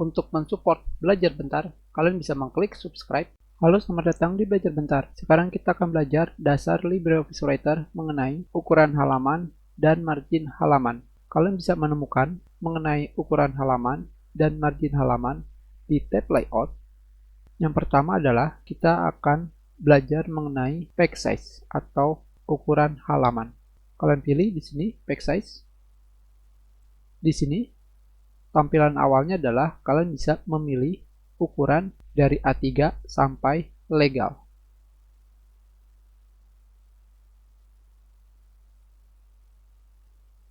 Untuk mensupport Belajar Bentar, kalian bisa mengklik subscribe. Halo, selamat datang di Belajar Bentar. Sekarang kita akan belajar dasar LibreOffice Writer mengenai ukuran halaman dan margin halaman. Kalian bisa menemukan mengenai ukuran halaman dan margin halaman di tab Layout. Yang pertama adalah kita akan belajar mengenai page size atau ukuran halaman. Kalian pilih di sini page size. Di sini tampilan awalnya adalah kalian bisa memilih ukuran dari A3 sampai legal.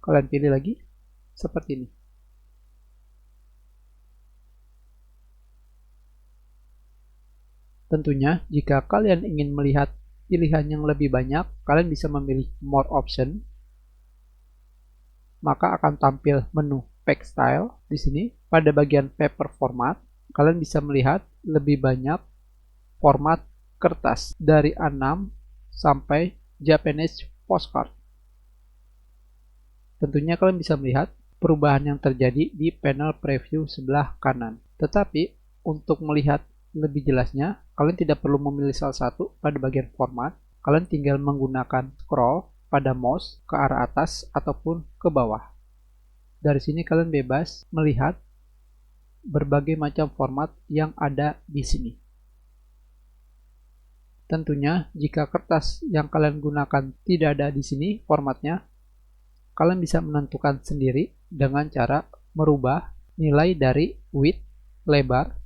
Kalian pilih lagi seperti ini. Tentunya, jika kalian ingin melihat pilihan yang lebih banyak, kalian bisa memilih More Option. Maka akan tampil menu Page Style di sini. Pada bagian Paper Format, kalian bisa melihat lebih banyak format kertas dari A6 sampai Japanese Postcard. Tentunya kalian bisa melihat perubahan yang terjadi di panel preview sebelah kanan. Tetapi untuk melihat lebih jelasnya, kalian tidak perlu memilih salah satu pada bagian format. Kalian tinggal menggunakan scroll pada mouse ke arah atas ataupun ke bawah. Dari sini kalian bebas melihat berbagai macam format yang ada di sini. Tentunya, jika kertas yang kalian gunakan tidak ada di sini formatnya, kalian bisa menentukan sendiri dengan cara merubah nilai dari width, lebar,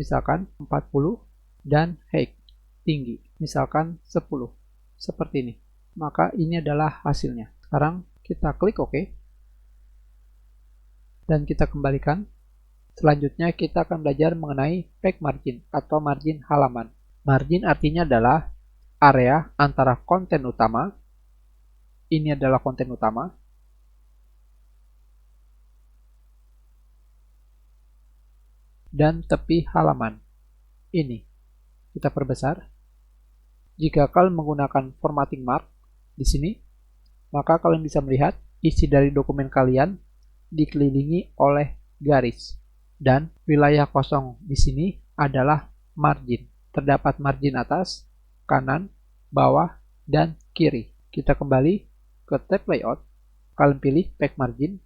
misalkan 40, dan height, tinggi, misalkan 10, seperti ini. Maka ini adalah hasilnya. Sekarang kita klik OK, dan kita kembalikan. Selanjutnya kita akan belajar mengenai page margin atau margin halaman. Margin artinya adalah area antara konten utama, ini adalah konten utama, dan tepi halaman. Ini kita perbesar. Jika kalian menggunakan formatting mark di sini, maka kalian bisa melihat isi dari dokumen kalian dikelilingi oleh garis, dan wilayah kosong di sini adalah margin. Terdapat margin atas, kanan, bawah, dan kiri. Kita kembali ke tab Layout. Kalian pilih Page Margin.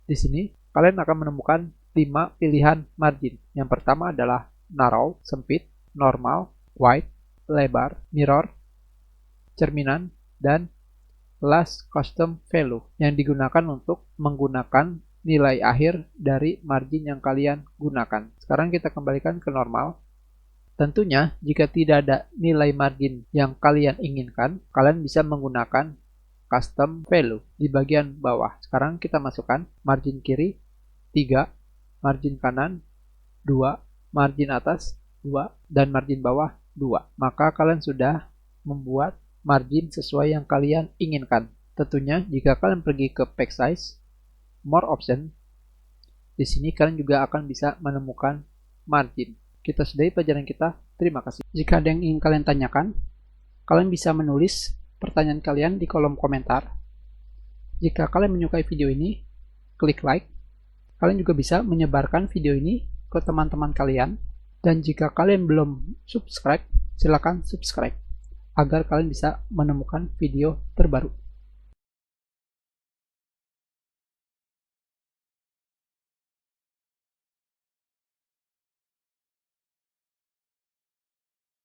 Di sini kalian akan menemukan 5 pilihan margin. Yang pertama adalah narrow, sempit, normal, wide, lebar, mirror, cerminan, dan last custom value yang digunakan untuk menggunakan nilai akhir dari margin yang kalian gunakan. Sekarang kita kembalikan ke normal. Tentunya, jika tidak ada nilai margin yang kalian inginkan, kalian bisa menggunakan custom value di bagian bawah. Sekarang kita masukkan margin kiri 3, margin kanan 2, margin atas 2, dan margin bawah 2. Maka kalian sudah membuat margin sesuai yang kalian inginkan. Tentunya jika kalian pergi ke page size, more option, di sini kalian juga akan bisa menemukan margin. Kita sudahi pelajaran kita. Terima kasih. Jika ada yang ingin kalian tanyakan, kalian bisa menulis pertanyaan kalian di kolom komentar. Jika kalian menyukai video ini, klik like. Kalian juga bisa menyebarkan video ini ke teman-teman kalian. Dan jika kalian belum subscribe, silakan subscribe agar kalian bisa menemukan video terbaru.